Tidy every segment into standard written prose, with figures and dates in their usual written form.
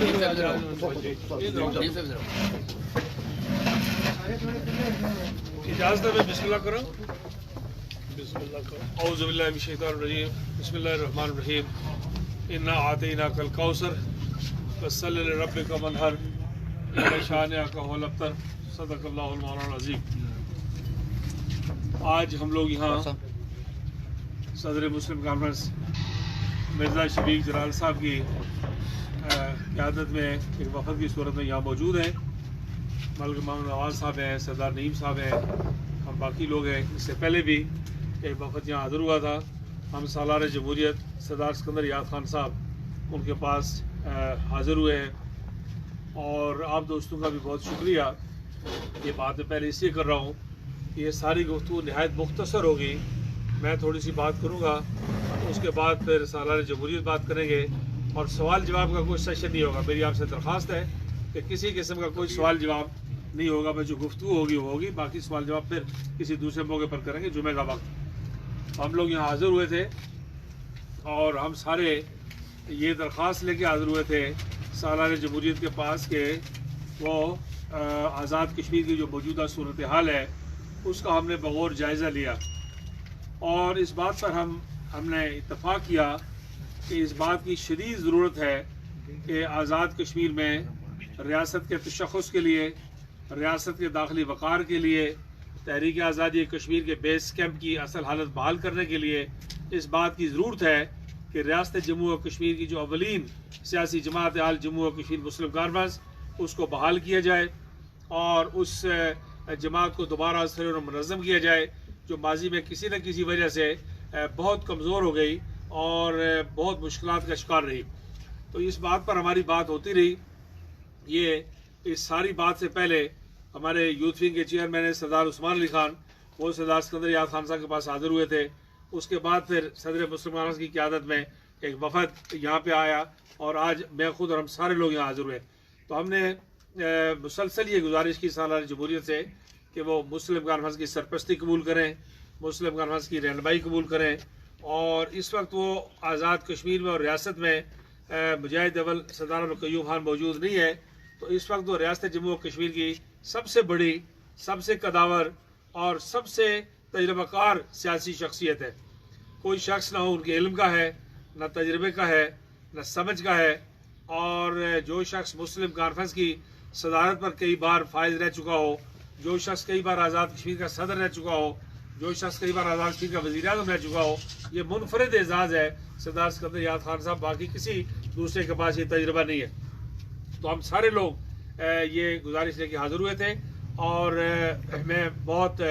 اجازت ہے میں بسم اللہ کروں. بسم اللہ کروں. اعوذ باللہ من الشیطان الرجیم. بسم اللہ الرحمن الرحیم. انا اعطیناک الکوثر فصلی لربک وانحر ان شانئک هو الابتر. صدق اللہ المولانا العظیم. آج ہم لوگ یہاں صدر مسلم کانفرنس مرزا شفیق جلال صاحب کی قیادت میں ایک وفد کی صورت میں یہاں موجود ہیں. ملک محمد نواز صاحب ہیں, سردار نعیم صاحب ہیں, ہم باقی لوگ ہیں. اس سے پہلے بھی ایک وفد یہاں حاضر ہوا تھا. ہم سالار جمہوریت سردار سکندر یاد خان صاحب ان کے پاس حاضر ہوئے ہیں. اور آپ دوستوں کا بھی بہت شکریہ. یہ بات میں پہلے اس لیے کر رہا ہوں کہ یہ ساری گفتگو نہایت مختصر ہوگی. میں تھوڑی سی بات کروں گا, اس کے بعد پھر سالار جمہوریت بات کریں گے, اور سوال جواب کا کوئی سیشن نہیں ہوگا. میری آپ سے درخواست ہے کہ کسی قسم کا کوئی سوال جواب نہیں ہوگا. میں جو گفتگو ہوگی باقی سوال جواب پھر کسی دوسرے موقع پر کریں گے. جمعہ کا وقت ہم لوگ یہاں حاضر ہوئے تھے اور ہم سارے یہ درخواست لے کے حاضر ہوئے تھے سالار جمہوریت کے پاس کہ وہ آزاد کشمیر کی جو موجودہ صورتحال ہے اس کا ہم نے بغور جائزہ لیا, اور اس بات پر ہم نے اتفاق کیا کہ اس بات کی شدید ضرورت ہے کہ آزاد کشمیر میں ریاست کے تشخص کے لیے, ریاست کے داخلی وقار کے لیے, تحریک آزادی کشمیر کے بیس کیمپ کی اصل حالت بحال کرنے کے لیے اس بات کی ضرورت ہے کہ ریاست جموں و کشمیر کی جو اولین سیاسی جماعت آل جموں و کشمیر مسلم کانفرنس اس کو بحال کیا جائے, اور اس جماعت کو دوبارہ سر منظم کیا جائے جو ماضی میں کسی نہ کسی وجہ سے بہت کمزور ہو گئی اور بہت مشکلات کا شکار رہی. تو اس بات پر ہماری بات ہوتی رہی. یہ اس ساری بات سے پہلے ہمارے یوتھ ونگ کے چیئرمین سردار عثمان علی خان وہ سردار سکندر یاد خان صاحب کے پاس حاضر ہوئے تھے. اس کے بعد پھر صدر مسلم کانفرنس کی قیادت میں ایک وفد یہاں پہ آیا, اور آج میں خود اور ہم سارے لوگ یہاں حاضر ہوئے. تو ہم نے مسلسل یہ گزارش کی سالار جمہوریت سے کہ وہ مسلم کانفرنس کی سرپرستی قبول کریں, مسلم کانفرنس کی رہنمائی قبول کریں. اور اس وقت وہ آزاد کشمیر میں اور ریاست میں مجاہد اول سردار قیوم خان موجود نہیں ہے. تو اس وقت وہ ریاست جموں و کشمیر کی سب سے بڑی, سب سے قداور اور سب سے تجربہ کار سیاسی شخصیت ہے. کوئی شخص نہ ہو ان کے علم کا ہے, نہ تجربے کا ہے, نہ سمجھ کا ہے. اور جو شخص مسلم کانفرنس کی صدارت پر کئی بار فائز رہ چکا ہو, جو شخص کئی بار آزاد کشمیر کا صدر رہ چکا ہو, جو شخص کئی بار آزاد کشمیر کا وزیر اعظم رہ چکا ہو, یہ منفرد اعزاز ہے سردار سکندر یاد خان صاحب. باقی کسی دوسرے کے پاس یہ تجربہ نہیں ہے. تو ہم سارے لوگ یہ گزارش لے کے حاضر ہوئے تھے, اور میں بہت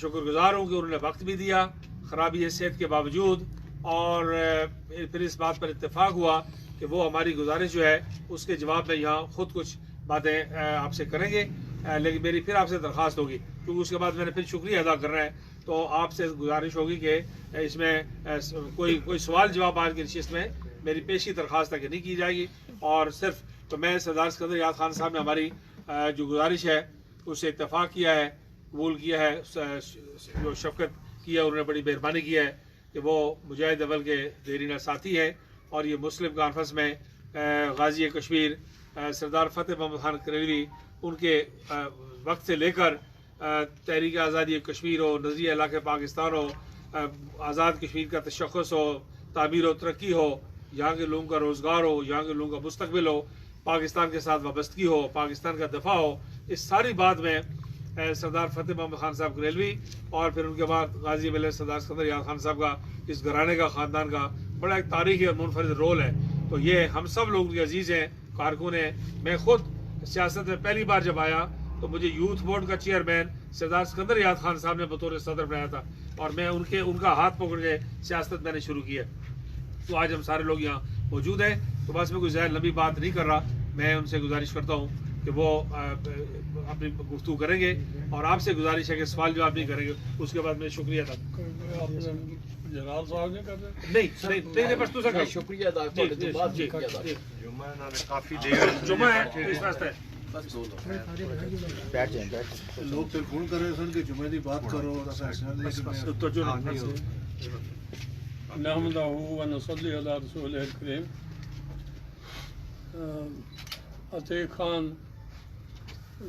شکر گزار ہوں کہ انہوں نے وقت بھی دیا خرابی صحت کے باوجود, اور پھر اس بات پر اتفاق ہوا کہ وہ ہماری گزارش جو ہے اس کے جواب میں یہاں خود کچھ باتیں آپ سے کریں گے. لیکن میری پھر آپ سے درخواست ہوگی, کیونکہ اس کے بعد میں نے پھر شکریہ ادا کرنا ہے, تو آپ سے گزارش ہوگی کہ اس میں کوئی سوال جواب آج کی نشست میں میری پیشی درخواست تک نہیں کی جائے گی. اور صرف تو میں سردار سکندر یاد خان صاحب نے ہماری جو گزارش ہے اس سے اتفاق کیا ہے, قبول کیا ہے, جو شفقت کی ہے, انہوں نے بڑی مہربانی کی ہے کہ وہ مجاہد اول کے دیرینہ ساتھی ہیں. اور یہ مسلم کانفرنس میں غازی کشمیر سردار فتح محمد خان کریلوی ان کے وقت سے لے کر تحریک آزادی کشمیر ہو, نظریہ علاقہ پاکستان ہو, آزاد کشمیر کا تشخص ہو, تعمیر و ترقی ہو, یہاں کے لوگوں کا روزگار ہو, یہاں کے لوگوں کا مستقبل ہو, پاکستان کے ساتھ وابستگی ہو, پاکستان کا دفاع ہو, اس ساری بات میں سردار فتح محمد خان صاحب کریلوی اور پھر ان کے بعد غازی ملت سردار سکندر یاد خان صاحب کا, اس گھرانے کا, خاندان کا بڑا ایک تاریخی اور منفرد رول ہے. تو یہ ہم سب لوگوں کے عزیز ہیں, کارکن ہیں. میں خود سیاست میں پہلی بار جب آیا تو مجھے یوتھ بورڈ کا چیئرمین سردار سکندر یاد خان صاحب نے بطور صدر بنایا تھا, اور میں ان کا ہاتھ پکڑ کے سیاست میں نے شروع کی ہے. تو آج ہم سارے لوگ یہاں موجود ہیں. تو بس میں کوئی زیادہ لمبی بات نہیں کر رہا, میں ان سے گزارش کرتا ہوں کہ وہ اپنی گفتگو کریں گے, اور آپ سے گزارش ہے کہ سوال جواب نہیں کریں گے. اس کے بعد میں شکریہ ادا جناب صاحب نے کرنا نہیں بس تو سر شکریہ ادا کافی دیر جمعہ ہے اس واسطے لوگ تلفون کر رہے سن کہ جمعہ کی بات کرو. نحمدہ و نصلی علی رسولہ الکریم. عتیق خان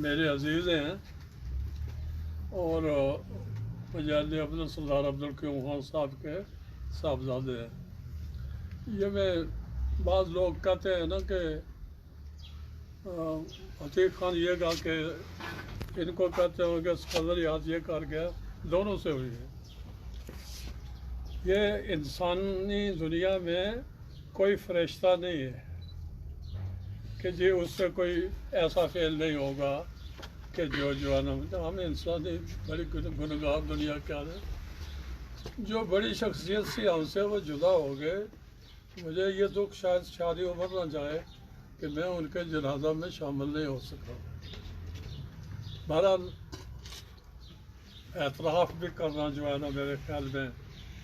میرے عزیز ہیں اور مجاہد عبد سردار عبدالقیوم خان صاحب کے صاحبزادے ہیں. یہ میں بعض لوگ کہتے ہیں نا کہ عتیق خان یہ کہا کہ ان کو کہتے ہوں کہ صدر یاد یہ کر گیا، دونوں سے ہوئی ہے. یہ انسانی دنیا میں کوئی فرشتہ نہیں ہے کہ جی اس سے کوئی ایسا فعل نہیں ہوگا کہ جو ہے نا ہم انسانی بڑی گنہگار دنیا کے آنے جو بڑی شخصیت سی ہم سے وہ جدا ہو گئے. مجھے یہ دکھ شاید شادی عمر نہ جائے کہ میں ان کے جنازہ میں شامل نہیں ہو سکا. بہرحال اعتراف بھی کرنا جو ہے نا میرے خیال میں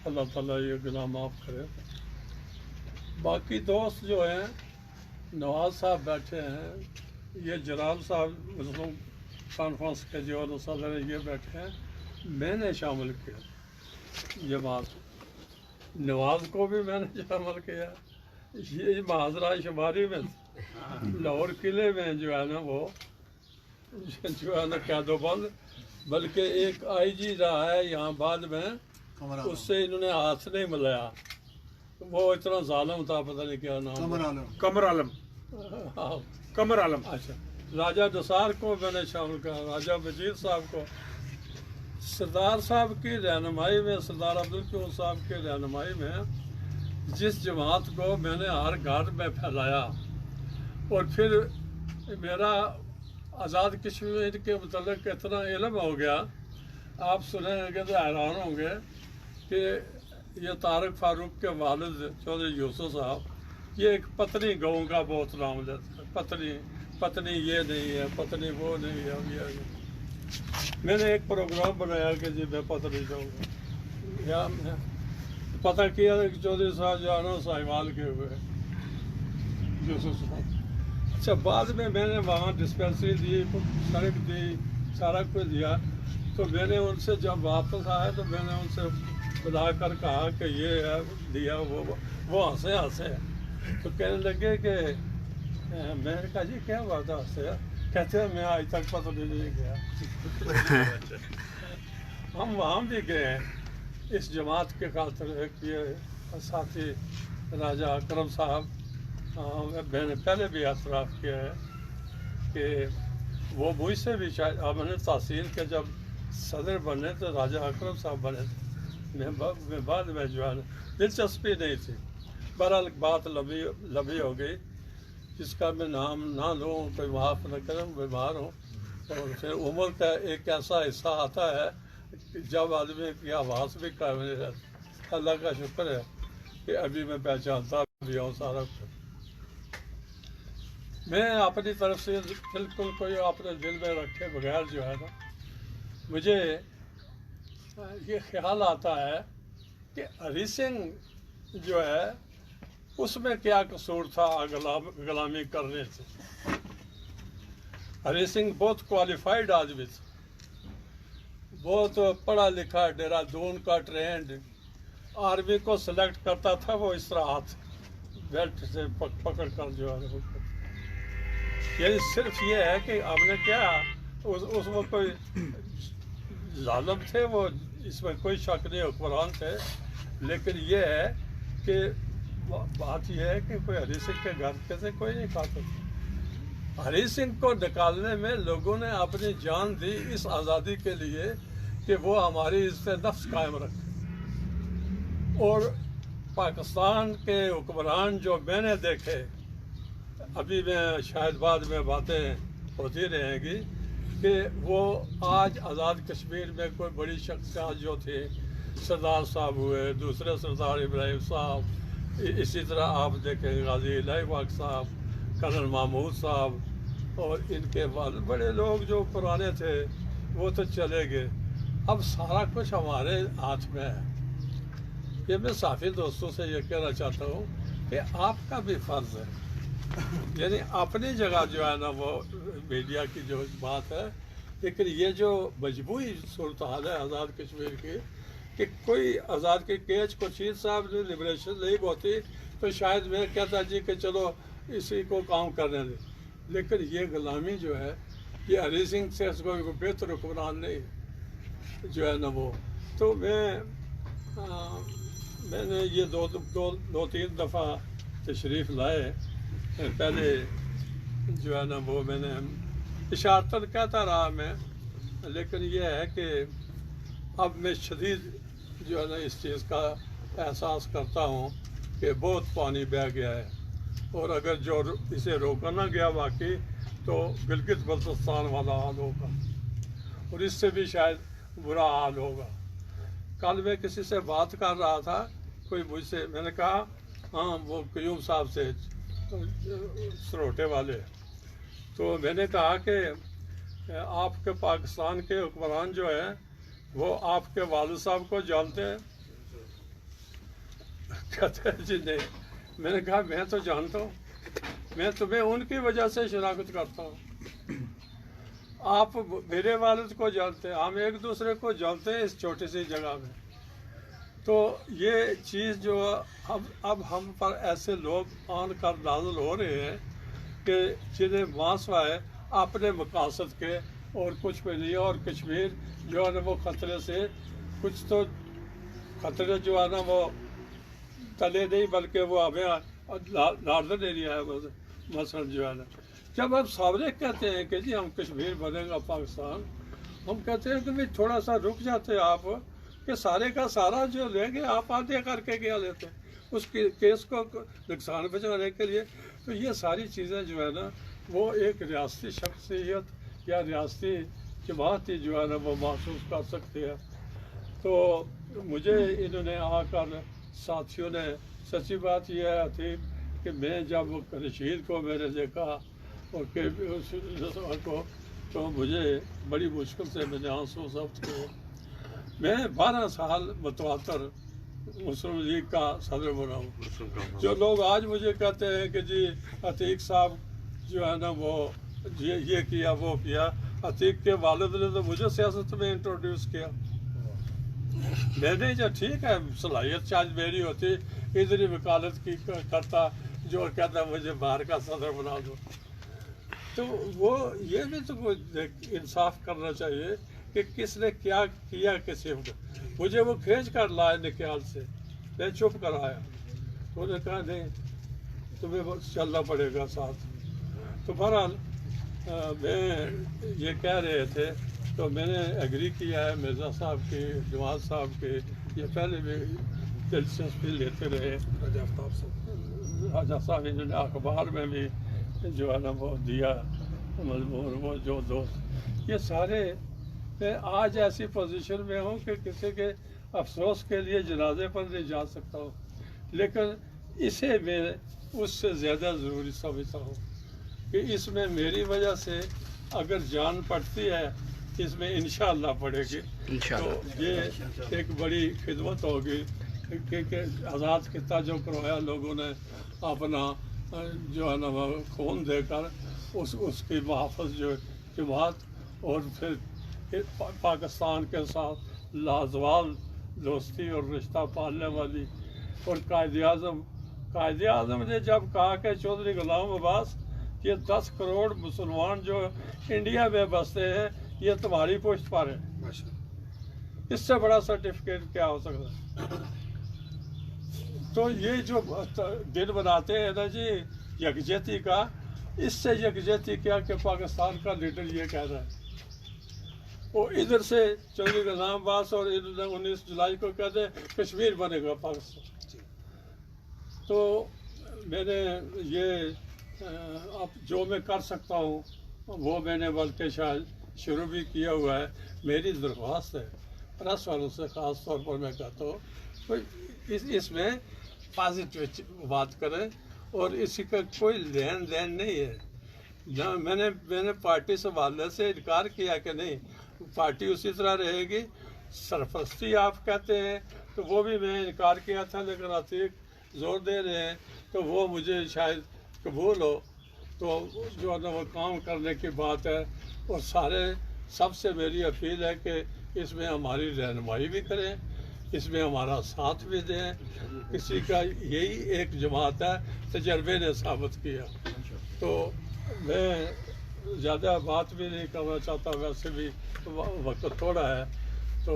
اللہ تعالیٰ یہ گناہ معاف کرے. باقی دوست جو ہیں نواز صاحب بیٹھے ہیں، یہ جلال صاحب مسلم کانفرنس کے جو صدر ہیں یہ بیٹھے ہیں، میں نے شامل کیا جماعت. نواز کو بھی میں نے شامل کیا. یہ محاذرہ شماری میں لاہور قلعے میں جو ہے نا وہ جو ہے نا قید و بند، بلکہ ایک آئی جی رہا ہے یہاں بعد میں، اس سے انہوں نے ہاتھ نہیں ملایا. وہ اتنا ظالم تھا، پتہ نہیں کیا نام. قمر عالم. اچھا، راجہ نثار کو میں نے شامل کیا، راجہ مجید صاحب کو. سردار صاحب کی رہنمائی میں، سردار عبدالقیوم صاحب کی رہنمائی میں جس جماعت کو میں نے ہر گھر میں پھیلایا، اور پھر میرا آزاد کشمیر کے متعلق اتنا علم ہو گیا، آپ سنیں گے تو حیران ہوں گے کہ یہ طارق فاروق کے والد چودھری یوسف صاحب یہ ایک پتنی گاؤں کا بہت نام لیتے ہیں. پتنی یہ نہیں ہے، پتنی وہ نہیں ہے. میں نے ایک پروگرام بنایا کہ جی میں پتنی جاؤں گا، یا میں پتہ کیا کہ چودھری صاحب جو ہے نا ساہیوال کے ہوئے یوسف صاحب. اچھا، بعد میں نے وہاں ڈسپینسری دی، سڑک دی، سارا کچھ دیا. تو میں نے ان سے جب واپس آیا تو میں نے ان سے بلا کر کہا کہ یہ ہے دیا، وہ ہنسے. تو کہنے لگے کہ میں نے کہا جی کیا بات ہے ہنسے؟ کہتے ہیں میں آج تک پتہ نہیں گیا. ہم وہاں بھی گئے ہیں اس جماعت کے خاطر. ایک یہ ساتھی راجہ اکرم صاحب، میں نے پہلے بھی اعتراف کیا ہے کہ وہ مجھ سے بھی شاید ہم نے تحصیل کے جب صدر بنے تو راجہ اکرم صاحب بنے تھے. میں بعد میں جو ہے دلچسپی نہیں تھی. بہرحال بات لمبی ہو گئی، جس کا میں نام نہ لوں، کوئی معاف نہ کروں، بیمار ہوں. اور پھر عمر کا ایک ایسا حصہ آتا ہے جب آدمی کی آواز بھی قائم نہیں رہتی. اللہ کا شکر ہے کہ ابھی میں پہچانتا بھی ہوں سارا کچھ. میں اپنی طرف سے بالکل کوئی اپنے دل میں رکھے بغیر جو ہے نا مجھے یہ خیال آتا ہے کہ ہری سنگھ جو ہے اس میں کیا قصور تھا غلامی کرنے سے. ہری سنگھ بہت کوالیفائڈ آدمی تھا، بہت پڑھا لکھا، دہرادون کا ٹرینڈ. آرمی کو سلیکٹ کرتا تھا وہ اس طرح ہاتھ بیلٹ سے پکڑ کر جو ہے. یعنی صرف یہ ہے کہ ہم نے کیا اس وقت کوئی ظالم تھے وہ، اس میں کوئی شک نہیں، حکمران تھے. لیکن یہ ہے کہ بات یہ ہے کہ کوئی ہری سنگھ کے گھر کے سے کوئی نہیں کھاتا تھا. ہری سنگھ کو نکالنے میں لوگوں نے اپنی جان دی اس آزادی کے لیے کہ وہ ہماری عزت نفس قائم رکھے. اور پاکستان کے حکمران جو میں نے دیکھے، ابھی میں شاید بعد میں باتیں ہوتی رہیں گی، کہ وہ آج آزاد کشمیر میں کوئی بڑی شخصیات جو تھی، سردار صاحب ہوئے، دوسرے سردار ابراہیم صاحب، اسی طرح آپ دیکھیں غازی الہی پاک صاحب، کرنل محمود صاحب، اور ان کے بعد بڑے لوگ جو پرانے تھے وہ تو چلے گئے. اب سارا کچھ ہمارے ہاتھ میں ہے. یہ میں صحافی دوستوں سے یہ کہنا چاہتا ہوں کہ آپ کا بھی فرض ہے، یعنی اپنی جگہ جو ہے نا وہ میڈیا کی جو بات ہے، لیکن یہ جو مجموعی صورتحال ہے آزاد کشمیر کی، کہ کوئی آزاد کے کے ایچ خورشید صاحب نے لبریشن لیگ ہوتی تو شاید میں کہتا جی کہ چلو اسی کو کام کرنے دیں. لیکن یہ غلامی جو ہے یہ ہری سنگھ سے اس کو بہتر حکمران نہیں جو ہے نا وہ. تو میں نے یہ دو تین دفعہ تشریف لائے. پہلے جو ہے نا وہ میں نے اشارتاً کہتا رہا میں، لیکن یہ ہے کہ اب میں شدید جو ہے نا اس چیز کا احساس کرتا ہوں کہ بہت پانی بہہ گیا ہے، اور اگر جو اسے روکا نہ گیا واقعی تو گلگت بلتستان والا حال ہوگا، اور اس سے بھی شاید برا حال ہوگا. کل میں کسی سے بات کر رہا تھا، کوئی مجھ سے، میں نے کہا ہاں وہ قیوم صاحب سے سروٹے والے، تو میں نے کہا کہ آپ کے پاکستان کے حکمران جو ہیں وہ آپ کے والد صاحب کو جانتے ہیں؟ کہتے ہیں جی نہیں. میں نے کہا میں تو جانتا ہوں، میں تمہیں ان کی وجہ سے شناخت کرتا ہوں. آپ میرے والد کو جانتے ہیں، ہم ایک دوسرے کو جانتے ہیں اس چھوٹی سی جگہ میں. تو یہ چیز جو اب ہم پر ایسے لوگ آن کر نازل ہو رہے ہیں کہ جنہیں ماسوائے اپنے مقاصد کے اور کچھ بھی نہیں. اور کشمیر جو ہے نا وہ خطرے سے، کچھ تو خطرے جو ہے نا وہ تلے نہیں بلکہ وہ ہمیں ناردرن ایریا ہے مثلا جو ہے نا. جب ہم سامنے کہتے ہیں کہ جی ہم کشمیر بنے گا پاکستان، ہم کہتے ہیں کہ بھائی تھوڑا سا رک جاتے آپ کہ سارے کا سارا جو لیں گے آپ آدھے کر کے کیا لیتے اس کیس کو نقصان پہنچانے کے لیے. تو یہ ساری چیزیں جو ہے نا وہ ایک ریاستی شخصیت یا ریاستی جماعت ہی جو ہے نا وہ محسوس کر سکتی ہے. تو مجھے انہوں نے آ کر ساتھیوں نے، سچی بات یہ ہے عتیق کہ میں جب رشید کو میں نے دیکھا اور کہ کو، تو مجھے بڑی مشکل سے میں نے آنسو ضبط کیے. میں 12 سال متواتر مسلم لیگ کا صدر بنا ہوں. جو لوگ آج مجھے کہتے ہیں کہ جی عتیق صاحب جو ہے نا وہ یہ کیا وہ کیا، عتیق کے والد نے تو مجھے سیاست میں انٹروڈیوس کیا. میں نے جو ٹھیک ہے صلاحیت شاید میری ہوتی، ادھر ہی وکالت کی کرتا، جو کہتا مجھے باہر کا صدر بنا دو. تو وہ یہ بھی تو انصاف کرنا چاہیے کہ کس نے کیا کیا کسی کو. مجھے وہ کھینچ کر لائے نکیال سے، میں چپ کر آیا. انہوں نے کہا نہیں تمہیں چلنا پڑے گا ساتھ. تو بہرحال میں یہ کہہ رہے تھے تو میں نے ایگری کیا ہے مرزا صاحب کی، جماعت صاحب کی. یہ پہلے بھی دلچسپی لیتے رہے. راجہ صاحب انہوں نے اخبار میں بھی جو ہے نا وہ دیا مضمون، وہ جو دوست، یہ سارے. میں آج ایسی پوزیشن میں ہوں کہ کسی کے افسوس کے لیے جنازے پر نہیں جا سکتا ہوں، لیکن اسے میں اس سے زیادہ ضروری سمجھتا ہوں کہ اس میں میری وجہ سے اگر جان پڑتی ہے اس میں انشاءاللہ پڑے گی. تو یہ ایک بڑی خدمت ہوگی کہ آزاد خطہ جو کروایا لوگوں نے اپنا جو ہے نا وہ خون دے کر، اس کی محافظ جو جماعت، اور پھر پاکستان کے ساتھ لازوال دوستی اور رشتہ پالنے والی. اور قائد اعظم نے جب کہا کہ چودھری غلام عباس یہ 10 کروڑ مسلمان جو انڈیا میں بستے ہیں یہ تمہاری پشت پر ہے، اس سے بڑا سرٹیفکیٹ کیا ہو سکتا ہے. تو یہ جو دن بناتے ہیں نا جی یکجہتی کا، اس سے یکجہتی کیا کہ پاکستان کا لیڈر یہ کہہ رہا ہے. وہ ادھر سے چودھری غلام عباس اور 19 جولائی کو کہتے ہیں کشمیر بنے گا پاکستان. تو میں نے یہ اب جو میں کر سکتا ہوں وہ میں نے بلکہ شاید شروع بھی کیا ہوا ہے. میری درخواست ہے پریس والوں سے خاص طور پر میں کہتا ہوں اس میں پازیٹیو بات کریں، اور اسی کا کوئی لین دین نہیں ہے. میں نے پارٹی سے والے سے انکار کیا کہ نہیں پارٹی اسی طرح رہے گی. سرپرستی آپ کہتے ہیں تو وہ بھی میں انکار کیا تھا، لیکن عتیق زور دے رہے ہیں تو وہ مجھے شاید قبول ہو. تو جو ہے نا وہ کام کرنے کی بات ہے، اور سب سے میری اپیل ہے کہ اس میں ہماری رہنمائی بھی کریں. اس میں ہمارا ساتھ بھی دیں. کسی کا یہی ایک جماعت ہے، تجربے نے ثابت کیا. تو میں زیادہ بات بھی نہیں کرنا چاہتا، ویسے بھی وقت تھوڑا ہے. تو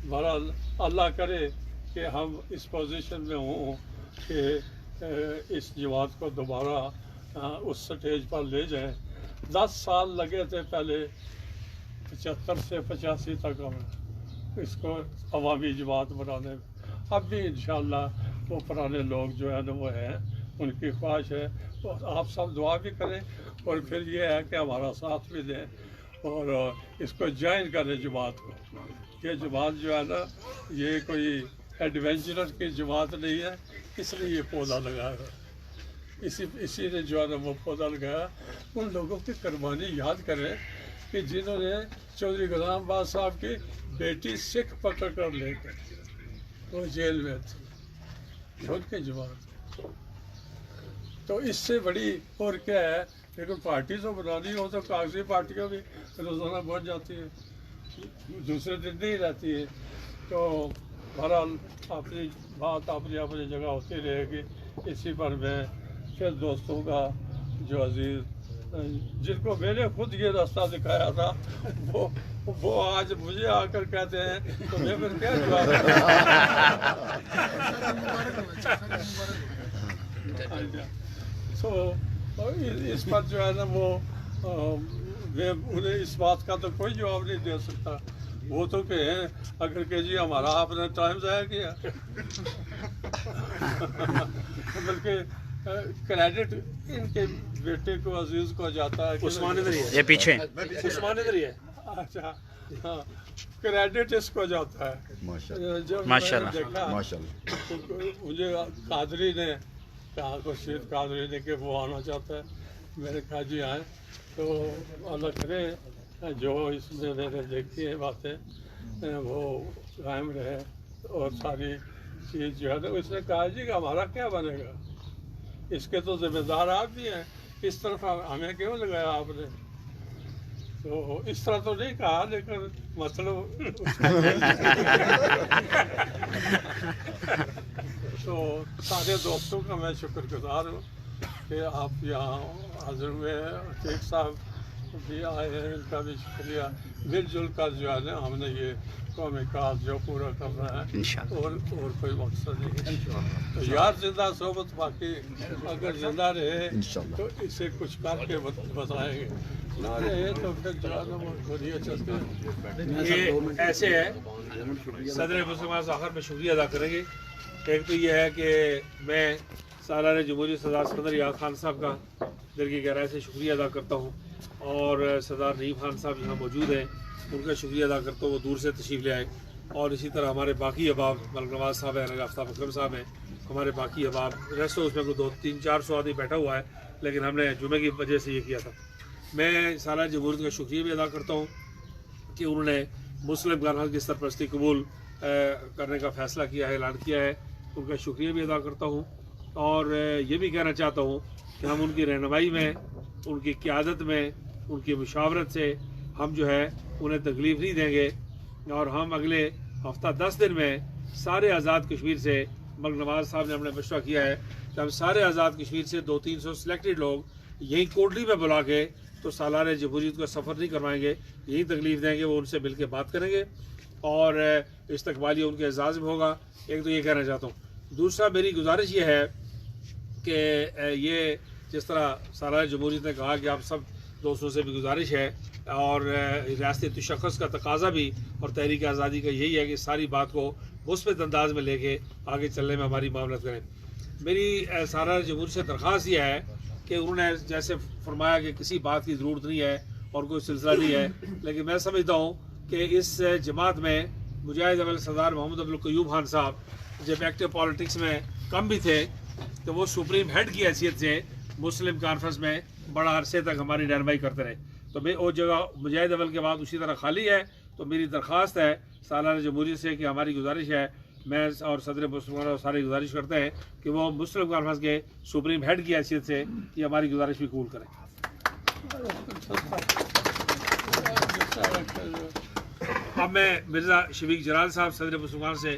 بہرحال اللہ کرے کہ ہم اس پوزیشن میں ہوں کہ اس جماعت کو دوبارہ اس سٹیج پر لے جائیں. 10 سال لگے تھے پہلے 75 سے 85 تک ہمیں اس کو عوامی جماعت بنانے میں. اب بھی انشاءاللہ وہ پرانے لوگ جو ہے نا وہ ہیں، ان کی خواہش ہے. تو آپ سب دعا بھی کریں اور پھر یہ ہے کہ ہمارا ساتھ بھی دیں اور اس کو جوائن کریں جماعت کو. یہ جماعت جو ہے نا یہ کوئی ایڈونچرر کی جماعت نہیں ہے، اس لیے یہ پودا لگایا ہے. اسی نے جو ہے نا وہ پودا لگایا. ان لوگوں کی قربانی یاد کریں کہ جنہوں نے چودھری غلام آباد صاحب کی بیٹی سکھ پکڑ کر لے کر وہ جیل میں تھی، ان کی جماعت. تو اس سے بڑی اور کیا ہے. لیکن پارٹی تو بنانی ہو تو کاغذی پارٹیاں بھی روزانہ بڑھ جاتی ہیں، دوسرے دن نہیں رہتی ہے. تو بہرحال اپنی بات اپنی اپنی جگہ ہوتی رہے گی. اسی پر میں پھر دوستوں کا جو عزیز جن کو میں نے خود یہ راستہ دکھایا تھا وہ آج مجھے آ کر کہتے ہیں تو میں پھر کیا جواب تو اس پر جو ہے نا وہ میں انہیں اس بات کا تو کوئی جواب نہیں دے سکتا. وہ تو کہیں اگر کہ جی ہمارا آپ نے ٹائم ضائع کیا، بلکہ کریڈٹ ان کے بیٹے کو عزیز کو جاتا ہے. عثمان ادھر ہی ہے، یہ پیچھے عثمان ادھر ہی ہے. اچھا ہاں، کریڈٹ اس کو جاتا ہے. جب میں نے دیکھا مجھے قادری نے کہا، خورشید قادری نے کہ وہ آنا چاہتا ہے. میں نے کہا جی آئیں. تو اللہ کرے جو اس میں میں نے دیکھی ہے باتیں وہ قائم رہے اور ساری چیز جو ہے نا. اس نے کہا جی کہ ہمارا کیا بنے گا، اس کے تو ذمہ دار آپ بھی ہیں، اس طرف ہمیں کیوں لگایا آپ نے. تو اس طرح تو نہیں کہا، لیکن مطلب تو سارے دوستوں کا میں شکر گزار ہوں کہ آپ یہاں حاضر ہوئے ہیں. عتیق صاحب بھی آئے ہیں، ان کا بھی شکریہ. مل جل کر جو ہے نا ہم نے یہ قومی کاج جو پورا کرنا ہے اور کوئی مقصد نہیں. تو یار زندہ صحبت باقی اگر زندہ رہے تو اسے کچھ کر کے بتائیں گے، نہ رہے تو پھر جو ہے نا وہ بڑھیا چلتے ہیں. یہ ایسے ہے، صدر مسلمان آخر میں شکریہ ادا کریں گے. ایک تو یہ ہے کہ میں سالانہ جمہوریت سردار سکندر یار خان صاحب کا دل کی گہرائی سے شکریہ ادا کرتا ہوں، اور سردار نعیم خان صاحب یہاں موجود ہیں، ان کا شکریہ ادا کرتا ہوں، وہ دور سے تشریف لے آئے. اور اسی طرح ہمارے باقی احباب ملک نواز صاحب ہیں، آفتاب اکرم صاحب ہیں، ہمارے باقی احباب. ریسٹ ہاؤس میں کوئی 200-300-400 آدمی بیٹھا ہوا ہے، لیکن ہم نے جمعے کی وجہ سے یہ کیا تھا. میں سالانہ جمہوریت کا شکریہ بھی ادا کرتا ہوں کہ انہوں نے مسلم کانفرنس کی سرپرستی قبول کرنے کا فیصلہ کیا ہے، اعلان کیا ہے. ان کا شکریہ بھی ادا کرتا ہوں، اور یہ بھی کہنا چاہتا ہوں کہ ہم ان کی رہنمائی میں، ان کی قیادت میں، ان کی مشاورت سے ہم جو ہے انہیں تکلیف نہیں دیں گے. اور ہم اگلے ہفتہ 10 دن میں سارے آزاد کشمیر سے، ملک نواز صاحب نے ہم نے مشورہ کیا ہے کہ ہم سارے آزاد کشمیر سے 200-300 سلیکٹڈ لوگ یہیں کوٹلی میں بلا کے تو سالانہ جمہوریت کا سفر نہیں کروائیں گے، یہی تکلیف دیں گے. وہ ان سے مل کے بات کریں گے اور استقبالیہ ان کے اعزاز میں ہوگا. ایک تو یہ کہنا چاہتا ہوں. دوسرا میری گزارش یہ ہے کہ یہ جس طرح سالانہ جمہوریت نے کہا کہ آپ سب دوستوں سے بھی گزارش ہے، اور ریاستی تشخص کا تقاضا بھی اور تحریک آزادی کا یہی ہے کہ ساری بات کو مثبت انداز میں لے کے آگے چلنے میں ہماری معاملت کریں. میری سالانہ جمہوریت سے درخواست یہ ہے کہ انہوں نے جیسے فرمایا کہ کسی بات کی ضرورت نہیں ہے اور کوئی سلسلہ نہیں ہے، لیکن میں سمجھتا ہوں کہ اس جماعت میں مجاہد اول سردار محمد عبدالقیوم خان صاحب جب ایکٹیو پالیٹکس میں کم بھی تھے تو وہ سپریم ہیڈ کی حیثیت سے مسلم کانفرنس میں بڑا عرصے تک ہماری رہنمائی کرتے رہے. تو میں وہ جگہ مجاہد اول کے بعد اسی طرح خالی ہے. تو میری درخواست ہے سالانہ جمہوریت سے کہ ہماری گزارش ہے، میں اور صدر مسلمان اور سارے گزارش کرتے ہیں کہ وہ مسلم کانفرنس کے سپریم ہیڈ کی حیثیت سے یہ ہماری گزارش بھی قبول کریں. اب میں مرزا شفیق جلال صاحب صدر مسلمان سے